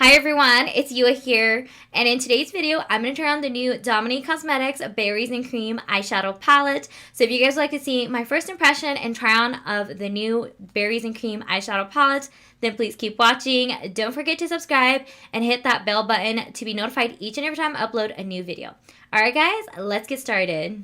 Hi everyone, it's Yua here, and in today's video, I'm going to try on the new Dominique Cosmetics Berries and Cream Eyeshadow Palette. So if you guys would like to see my first impression and try on of the new Berries and Cream Eyeshadow Palette, then please keep watching. Don't forget to subscribe and hit that bell button to be notified each and every time I upload a new video. Alright guys, let's get started.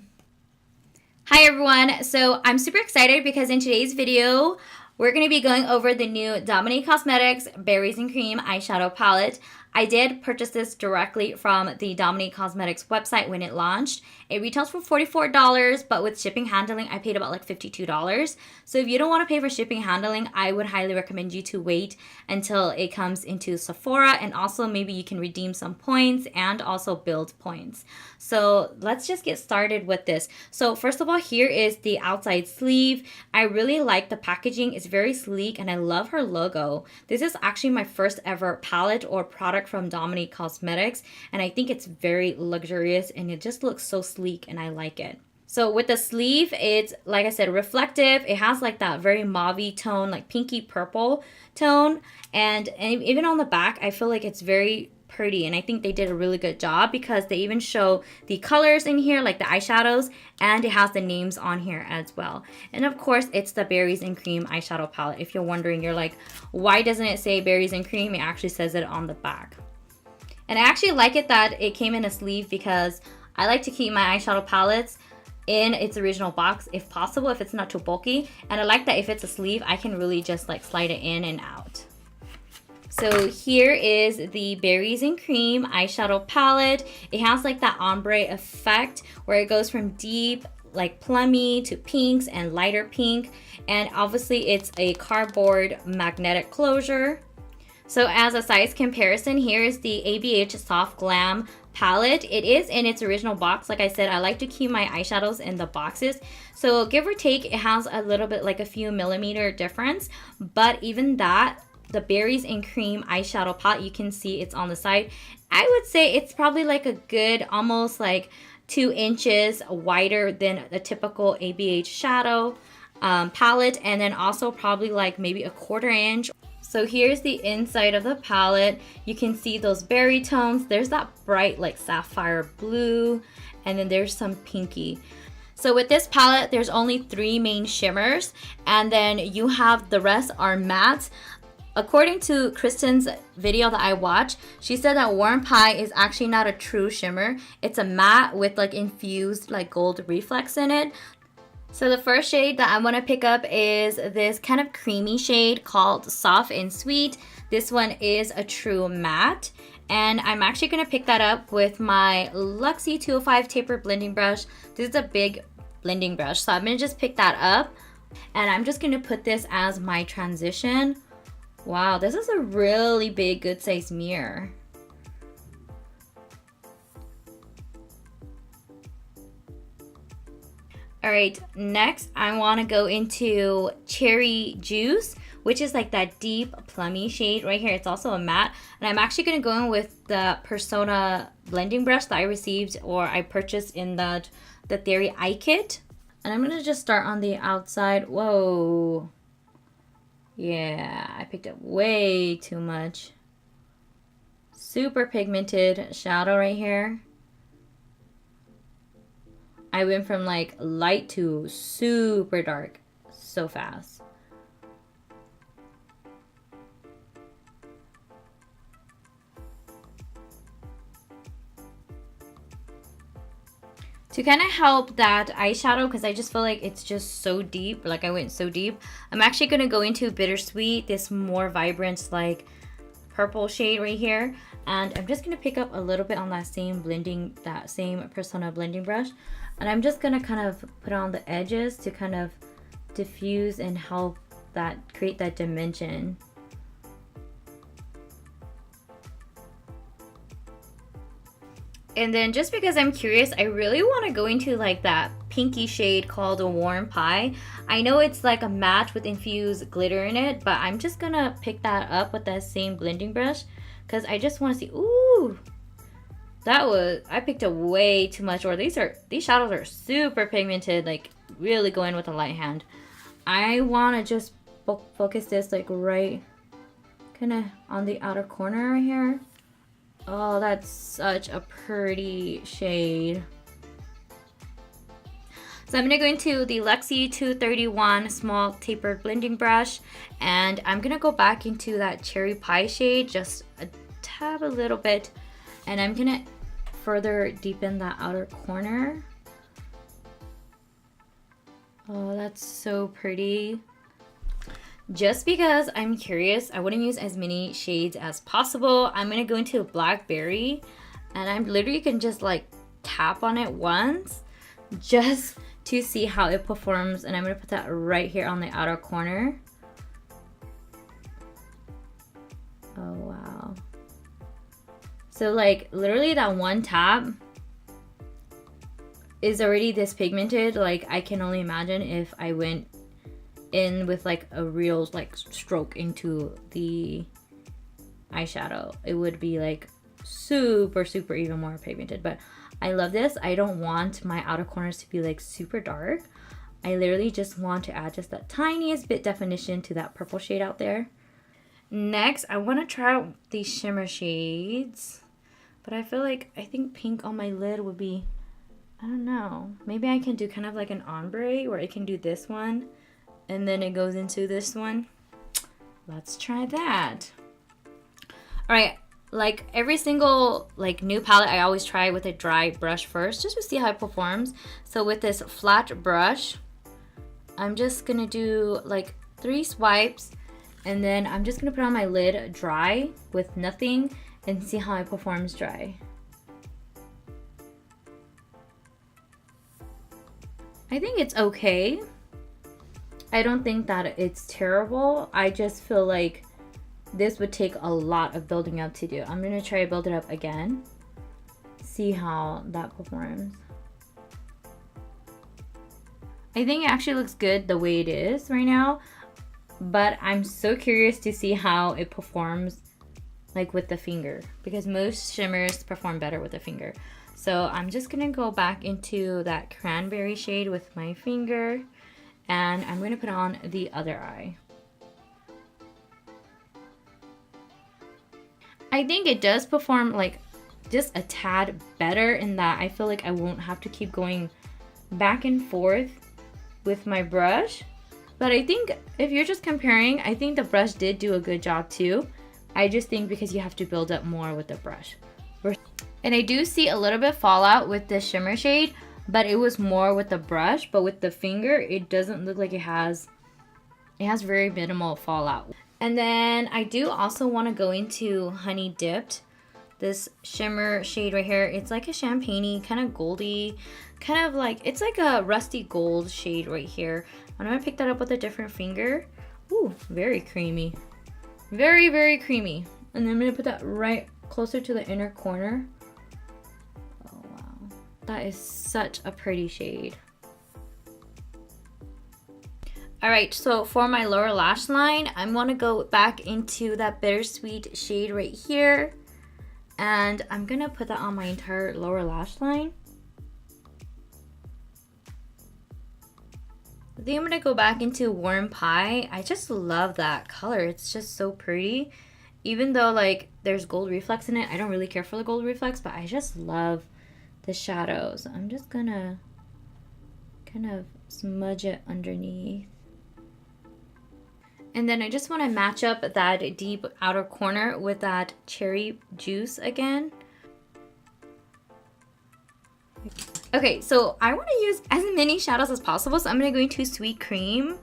Hi everyone, so I'm super excited because in today's video, we're going to be going over the new Dominique Cosmetics Berries and Cream Eyeshadow Palette. I did purchase this directly from the Dominique Cosmetics website when it launched. It retails for $44, but with shipping handling, I paid about like $52. So if you don't want to pay for shipping handling, I would highly recommend you to wait until it comes into Sephora, and also maybe you can redeem some points and also build points. So let's just get started with this. So first of all, here is the outside sleeve. I really like the packaging. It's very sleek and I love her logo. This is actually my first ever palette or product from Dominique Cosmetics, and I think it's very luxurious and it just looks so sleek and I like it. So with the sleeve, it's like I said, reflective. It has like that very mauve tone, like pinky purple tone, and even on the back I feel like it's very pretty, and I think they did a really good job because they even show the colors in here, like the eyeshadows, and it has the names on here as well. And of course, it's the Berries and Cream eyeshadow palette. If you're wondering, you're like, why doesn't it say Berries and Cream? It actually says it on the back. And I actually like it that it came in a sleeve because I like to keep my eyeshadow palettes in its original box if possible, if it's not too bulky. And I like that if it's a sleeve, I can really just like slide it in and out. So here is the Berries and Cream eyeshadow palette. It has like that ombre effect where it goes from deep, like plummy, to pinks and lighter pink. And obviously it's a cardboard magnetic closure. So as a size comparison, here is the ABH Soft Glam palette. It is in its original box. Like I said, I like to keep my eyeshadows in the boxes. So give or take, it has a little bit like a few millimeter difference. But even that, the Berries and Cream eyeshadow palette, you can see it's on the side. I would say it's probably like a good almost like 2 inches wider than a typical ABH shadow palette, and then also probably like maybe a 1/4 inch. So here's the inside of the palette. You can see those berry tones. There's that bright like sapphire blue, and then there's some pinky. So with this palette, there's only 3 main shimmers, and then you have the rest are mattes. According to Kristen's video that I watched, she said that Warm Pie is actually not a true shimmer. It's a matte with like infused like gold reflex in it. So the first shade that I want to pick up is this kind of creamy shade called Soft and Sweet. This one is a true matte. And I'm actually going to pick that up with my Luxie 205 taper blending brush. This is a big blending brush. So I'm going to just pick that up. And I'm just going to put this as my transition. Wow, this is a really big, good size mirror. Alright, next I want to go into Cherry Juice, which is like that deep plummy shade right here. It's also a matte. And I'm actually going to go in with the Persona blending brush that I received or I purchased in the Theory Eye Kit. And I'm going to just start on the outside. Whoa. Yeah, I picked up way too much. Super pigmented shadow right here. I went from like light to super dark so fast. To kind of help that eyeshadow, because I just feel like it's just so deep, like I went so deep, I'm actually going to go into Bittersweet, this more vibrant like purple shade right here. And I'm just going to pick up a little bit on that same Persona blending brush. And I'm just going to kind of put on the edges to kind of diffuse and help that create that dimension. And then just because I'm curious, I really want to go into like that pinky shade called a Warm Pie. I know it's like a matte with infused glitter in it, but I'm just gonna pick that up with that same blending brush because I just want to see. Ooh, I picked up way too much. Or these shadows are super pigmented, like really go in with a light hand. I want to just focus this like right kind of on the outer corner right here. Oh, that's such a pretty shade. So I'm going to go into the Luxie 231 small tapered blending brush, and I'm going to go back into that cherry pie shade, just a tab a little bit, and I'm going to further deepen that outer corner. Oh, that's so pretty. Just because I'm curious, I want to use as many shades as possible. I'm going to go into Blackberry, and I'm literally can just like tap on it once just to see how it performs, and I'm going to put that right here on the outer corner. Oh wow. So like literally that one tap is already this pigmented. Like I can only imagine if I went in with like a real like stroke into the eyeshadow, it would be like super even more pigmented. But I love this. I don't want my outer corners to be like super dark. I literally just want to add just that tiniest bit definition to that purple shade out there. Next, I want to try out these shimmer shades, but I think pink on my lid would be, I don't know, maybe I can do kind of like an ombre where I can do this one and then it goes into this one. Let's try that. All right, like every single like new palette, I always try with a dry brush first just to see how it performs. So with this flat brush, I'm just gonna do like 3 swipes, and then I'm just gonna put on my lid dry with nothing and see how it performs dry. I think it's okay. I don't think that it's terrible. I just feel like this would take a lot of building up to do. I'm gonna try to build it up again, see how that performs. I think it actually looks good the way it is right now, but I'm so curious to see how it performs like with the finger, because most shimmers perform better with the finger. So I'm just gonna go back into that cranberry shade with my finger, and I'm gonna put on the other eye. I think it does perform like just a tad better in that I feel like I won't have to keep going back and forth with my brush. But I think if you're just comparing, I think the brush did do a good job too. I just think because you have to build up more with the brush. And I do see a little bit fallout with the shimmer shade, but it was more with the brush. But with the finger, it doesn't look like it has very minimal fallout. And then I do also want to go into Honey Dipped, this shimmer shade right here. It's like a champagne-y, kind of goldy, kind of like, it's like a rusty gold shade right here. I'm gonna pick that up with a different finger. Ooh, very creamy. Very creamy. And then I'm gonna put that right closer to the inner corner. Oh wow, that is such a pretty shade. All right, so for my lower lash line, I'm gonna go back into that bittersweet shade right here, and I'm gonna put that on my entire lower lash line. Then I'm gonna go back into Warm Pie. I just love that color. It's just so pretty. Even though like there's gold reflex in it, I don't really care for the gold reflex, but I just love the shadows. I'm just gonna kind of smudge it underneath. And then I just want to match up that deep outer corner with that cherry juice again. Okay, so I want to use as many shadows as possible, so I'm going to go into Sweet Cream.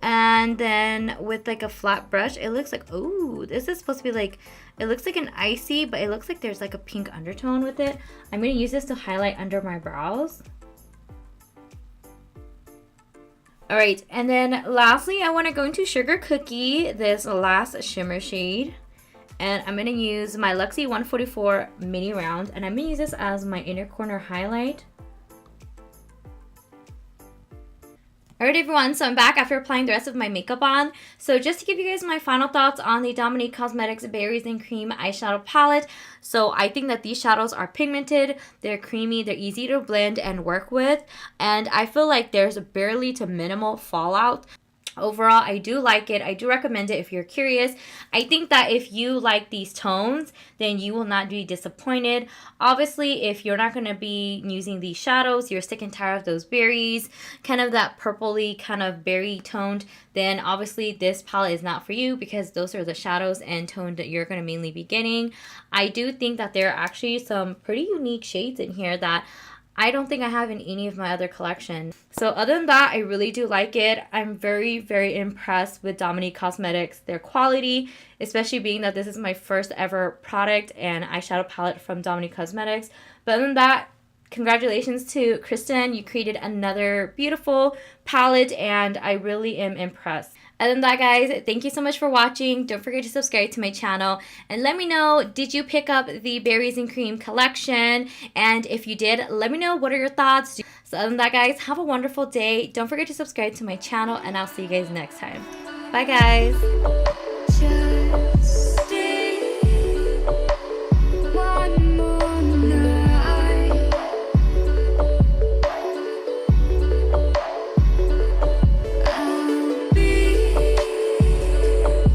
And then with like a flat brush, it looks like, oh, this is supposed to be like, it looks like an icy, but it looks like there's like a pink undertone with it. I'm going to use this to highlight under my brows. All right, and then lastly, I want to go into Sugar Cookie, this last shimmer shade. And I'm going to use my Luxie 144 mini round, and I'm going to use this as my inner corner highlight. Alright everyone, so I'm back after applying the rest of my makeup on. So just to give you guys my final thoughts on the Dominique Cosmetics Berries and Cream Eyeshadow Palette. So I think that these shadows are pigmented, they're creamy, they're easy to blend and work with. And I feel like there's barely to minimal fallout. Overall, I do like it. I do recommend it if you're curious. I think that if you like these tones, then you will not be disappointed. Obviously, if you're not going to be using these shadows, you're sick and tired of those berries, kind of that purpley kind of berry toned, then obviously this palette is not for you because those are the shadows and tone that you're going to mainly be getting. I do think that there are actually some pretty unique shades in here that I don't think I have in any of my other collection. So other than that, I really do like it. I'm very, very impressed with Dominique Cosmetics, their quality, especially being that this is my first ever product and eyeshadow palette from Dominique Cosmetics. But other than that, congratulations to Kristen. You created another beautiful palette and I really am impressed. Other than that, guys, thank you so much for watching. Don't forget to subscribe to my channel. And let me know, did you pick up the Berries and Cream collection? And if you did, let me know what are your thoughts. So other than that, guys, have a wonderful day. Don't forget to subscribe to my channel, and I'll see you guys next time. Bye, guys.